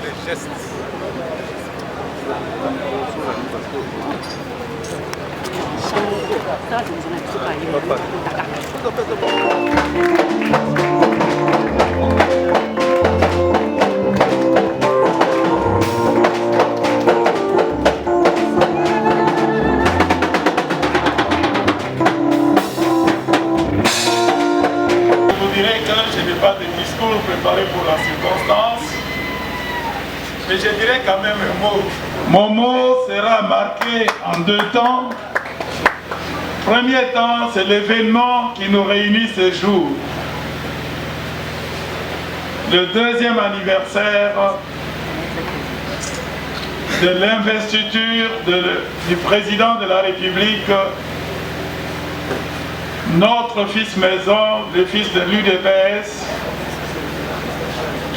Les gestes. Je n'ai pas de discours préparé pour la circonstance, mais je dirais quand même un mot. Mon mot sera marqué en deux temps. Premier temps, c'est l'événement qui nous réunit ce jour. Le deuxième anniversaire de l'investiture du président de la République, notre fils maison, le fils de l'UDPS,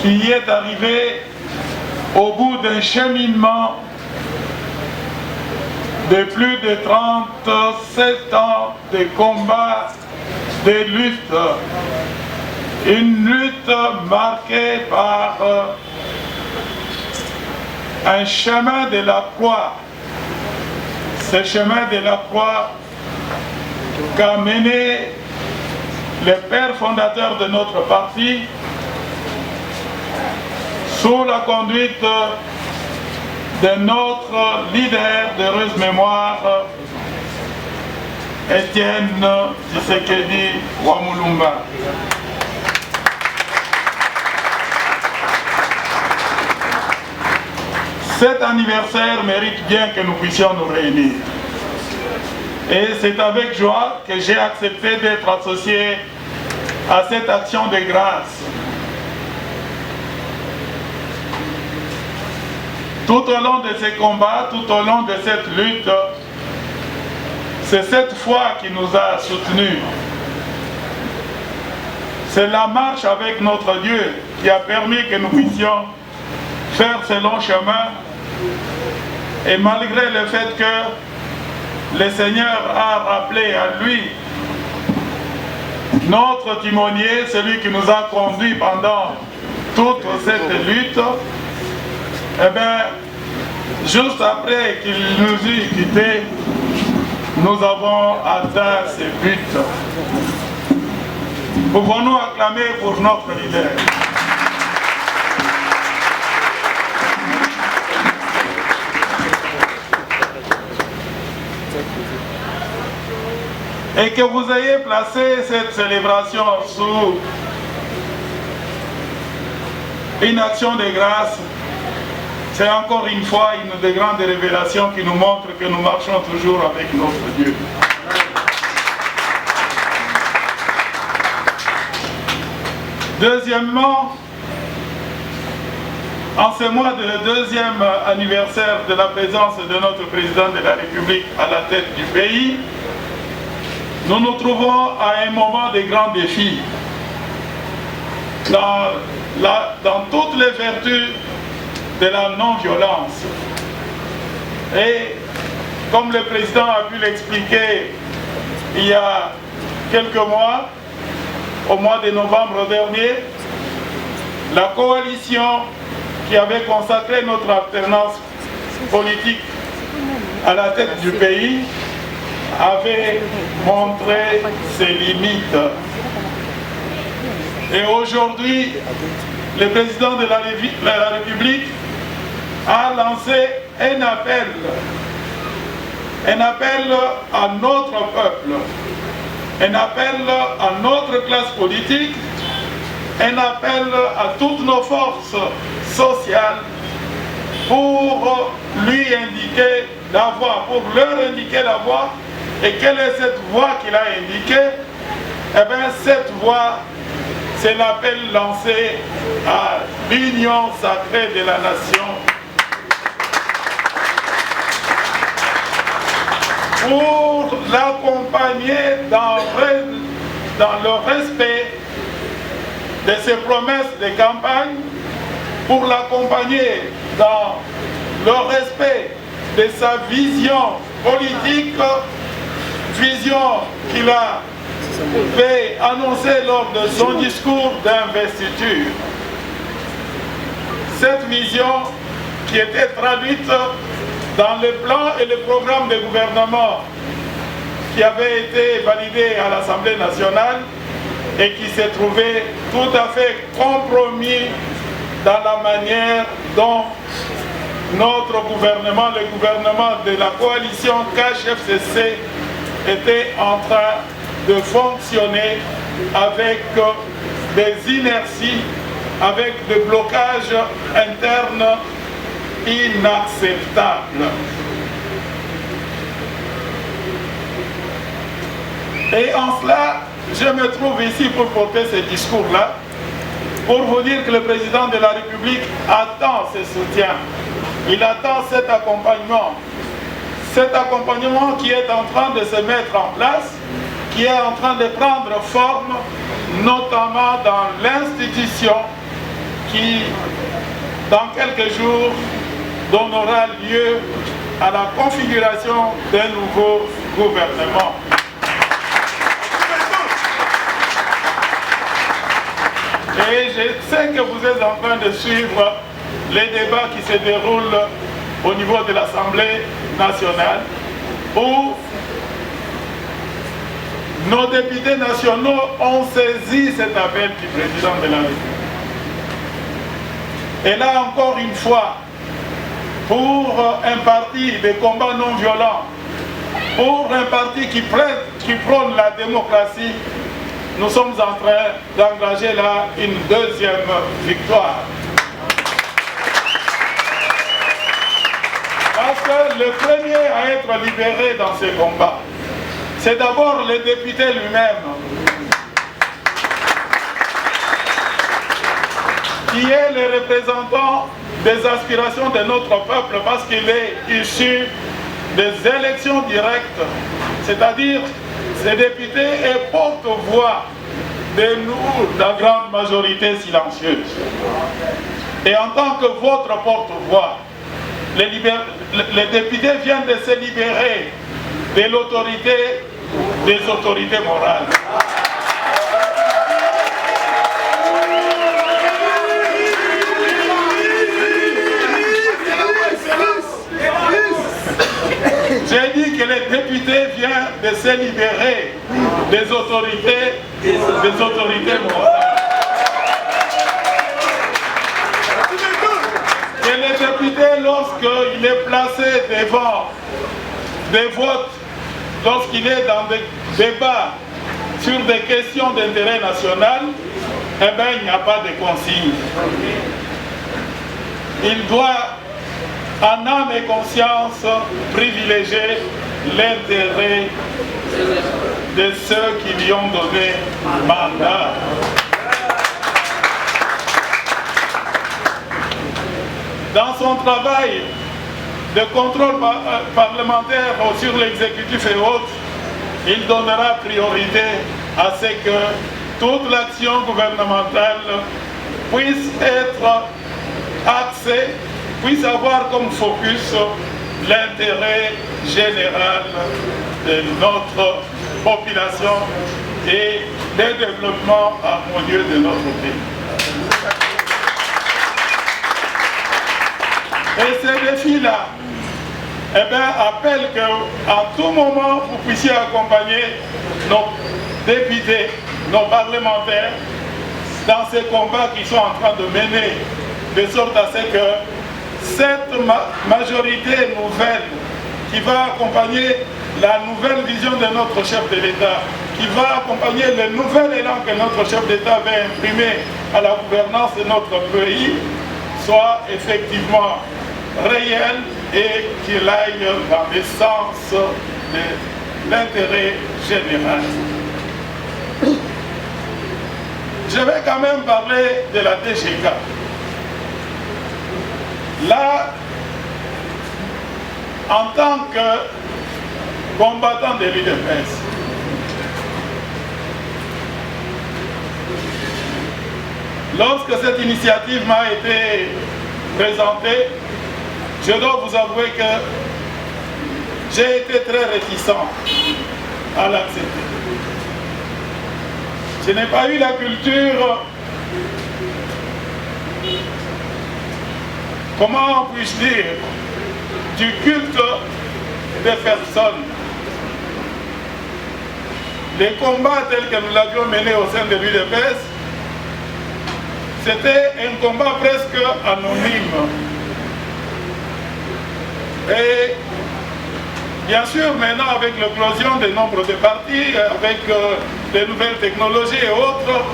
qui y est arrivé au bout d'un cheminement de plus de 37 ans de combats, de luttes. Une lutte marquée par un chemin de la croix. Ce chemin de la croix qu'a mené les pères fondateurs de notre parti sous la conduite de notre leader d'heureuse mémoire, Étienne Tshisekedi Wamulumba. Cet anniversaire mérite bien que nous puissions nous réunir. Et c'est avec joie que j'ai accepté d'être associé à cette action de grâce. Tout au long de ces combats, tout au long de cette lutte, c'est cette foi qui nous a soutenus. C'est la marche avec notre Dieu qui a permis que nous puissions faire ce long chemin. Et malgré le fait que le Seigneur a rappelé à lui notre timonier, celui qui nous a conduits pendant toute cette lutte, eh bien, juste après qu'il nous eut quittés, nous avons atteint ce but. Pouvons-nous acclamer pour notre leader? Et que vous ayez placé cette célébration sous une action de grâce, c'est encore une fois une des grandes révélations qui nous montre que nous marchons toujours avec notre Dieu. Deuxièmement, en ce mois de deuxième anniversaire de la présence de notre président de la République à la tête du pays, nous nous trouvons à un moment de grands défis. Dans toutes les vertus de la non-violence. Et comme le président a pu l'expliquer il y a quelques mois, au mois de novembre dernier, la coalition qui avait consacré notre alternance politique à la tête du pays avait montré ses limites. Et aujourd'hui, le président de la République a lancé un appel à notre peuple, un appel à notre classe politique, un appel à toutes nos forces sociales pour lui indiquer la voie, pour leur indiquer la voie. Et quelle est cette voie qu'il a indiquée? Eh bien, cette voie, c'est l'appel lancé à l'union sacrée de la nation pour l'accompagner dans le respect de ses promesses de campagne, pour l'accompagner dans le respect de sa vision politique, vision qu'il a fait annoncer lors de son discours d'investiture. cette vision qui était traduite dans le plan et le programme de gouvernement qui avait été validé à l'Assemblée nationale et qui s'est trouvé tout à fait compromis dans la manière dont notre gouvernement, le gouvernement de la coalition KHFCC, était en train de fonctionner avec des inerties, avec des blocages internes inacceptables. Et en cela, je me trouve ici pour porter ce discours-là, pour vous dire que le président de la République attend ce soutien. Il attend cet accompagnement qui est en train de se mettre en place, qui est en train de prendre forme, notamment dans l'institution qui, dans quelques jours, donnera lieu à la configuration d'un nouveau gouvernement. Et je sais que vous êtes en train de suivre les débats qui se déroulent au niveau de l'Assemblée nationale, où nos députés nationaux ont saisi cet appel du président de la République. Et là encore une fois, pour un parti de combat non violent, pour un parti qui prône la démocratie, nous sommes en train d'engager là une deuxième victoire. Parce que le premier à être libéré dans ce combat, c'est d'abord le député lui-même, qui est le représentant des aspirations de notre peuple, parce qu'il est issu des élections directes, c'est-à-dire ce député est porte-voix de nous, la grande majorité silencieuse. Et en tant que votre porte-voix, les députés viennent de se libérer de l'autorité des autorités morales. J'ai dit que les députés viennent de se libérer des autorités morales. Et les députés, lorsqu'il est placé devant des votes, lorsqu'il est dans des débats sur des questions d'intérêt national, eh bien, il n'y a pas de consigne. Il doit, en âme et conscience, privilégier l'intérêt de ceux qui lui ont donné mandat. Dans son travail de contrôle parlementaire sur l'exécutif et autres, il donnera priorité à ce que toute l'action gouvernementale puisse être axée, puisse avoir comme focus l'intérêt général de notre population et le développement harmonieux de notre pays. Et ces défis-là, eh bien, appellent qu'à tout moment, vous puissiez accompagner nos députés, nos parlementaires, dans ces combats qu'ils sont en train de mener, de sorte à ce que cette majorité nouvelle qui va accompagner la nouvelle vision de notre chef de l'État, qui va accompagner le nouvel élan que notre chef d'État va imprimer à la gouvernance de notre pays, soit effectivement réel et qu'il aille dans le sens de l'intérêt général. Je vais quand même parler de la DGK. Là, en tant que combattant de l'UDPS, lorsque cette initiative m'a été présentée, je dois vous avouer que j'ai été très réticent à l'accepter. Je n'ai pas eu la culture comment puis-je dire, du culte des personnes. Les combats tels que nous l'avions menés au sein de l'UDPS, c'était un combat presque anonyme. Et bien sûr, maintenant, avec l'éclosion des nombres de partis, avec les nouvelles technologies et autres,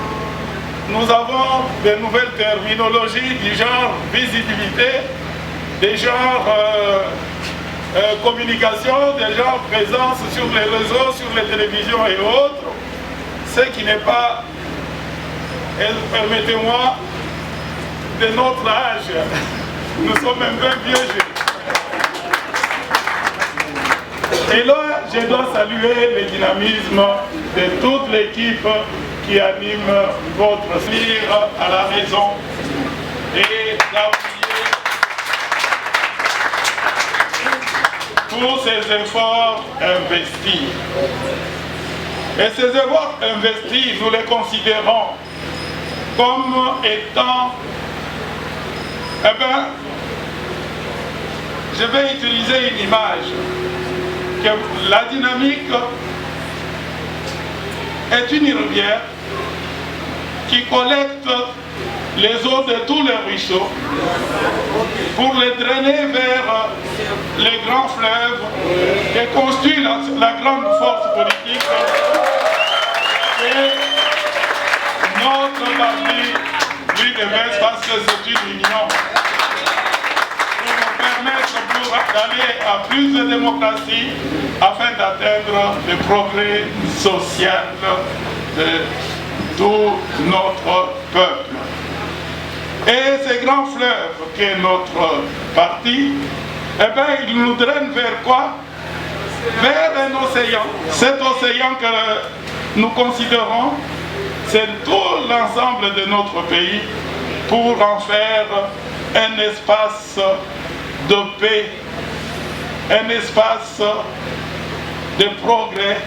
nous avons de nouvelles terminologies du genre visibilité, des genres communication, des genres présence sur les réseaux, sur les télévisions et autres, ce qui n'est pas, permettez-moi, de notre âge. Nous sommes un peu vieux jeux. Et là, je dois saluer le dynamisme de toute l'équipe qui anime votre lire à la raison et d'appuyer pour ces efforts investis. Et ces efforts investis, nous les considérons comme étant, je vais utiliser une image, que la dynamique est une rivière qui collecte les eaux de tous les ruisseaux pour les drainer vers les grands fleuves et constitue la grande force politique et notre parti lui devait parce que c'est une union pour nous permettre d'aller à plus de démocratie afin d'atteindre le progrès social de tout notre peuple. Et ces grands fleuves qu'est notre parti, il nous draine vers quoi? Vers un océan. Cet océan que nous considérons, c'est tout l'ensemble de notre pays pour en faire un espace de paix, un espace de progrès,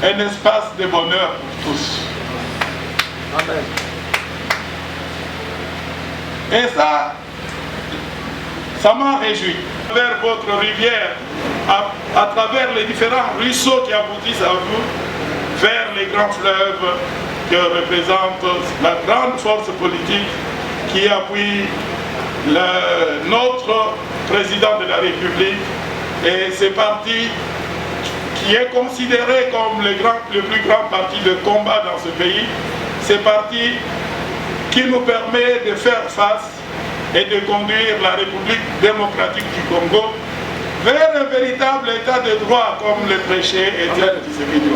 un espace de bonheur pour tous. Amen. Et ça m'a réjoui. Vers votre rivière, à travers les différents ruisseaux qui aboutissent à vous, vers les grands fleuves que représente la grande force politique qui appuie notre président de la République et ce parti qui est considéré comme le plus grand parti de combat dans ce pays, ce parti qui nous permet de faire face et de conduire la République démocratique du Congo vers un véritable état de droit comme le prêchait Étienne Tshisekedi.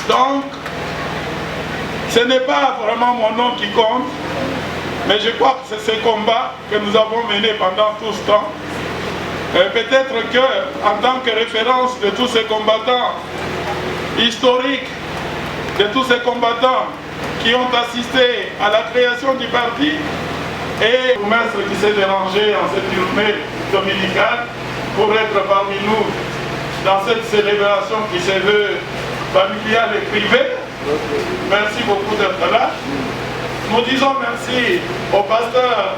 Donc, ce n'est pas vraiment mon nom qui compte, mais je crois que c'est ce combat que nous avons mené pendant tout ce temps. Peut-être qu'en tant que référence de tous ces combattants historiques, de tous ces combattants qui ont assisté à la création du parti, et le maître qui s'est dérangé en cette journée dominicale pour être parmi nous dans cette célébration qui se veut familiale et privée. Merci beaucoup d'être là. Nous disons merci au pasteur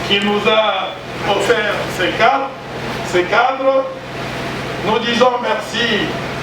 qui nous a offert ces cadres. Nous disons merci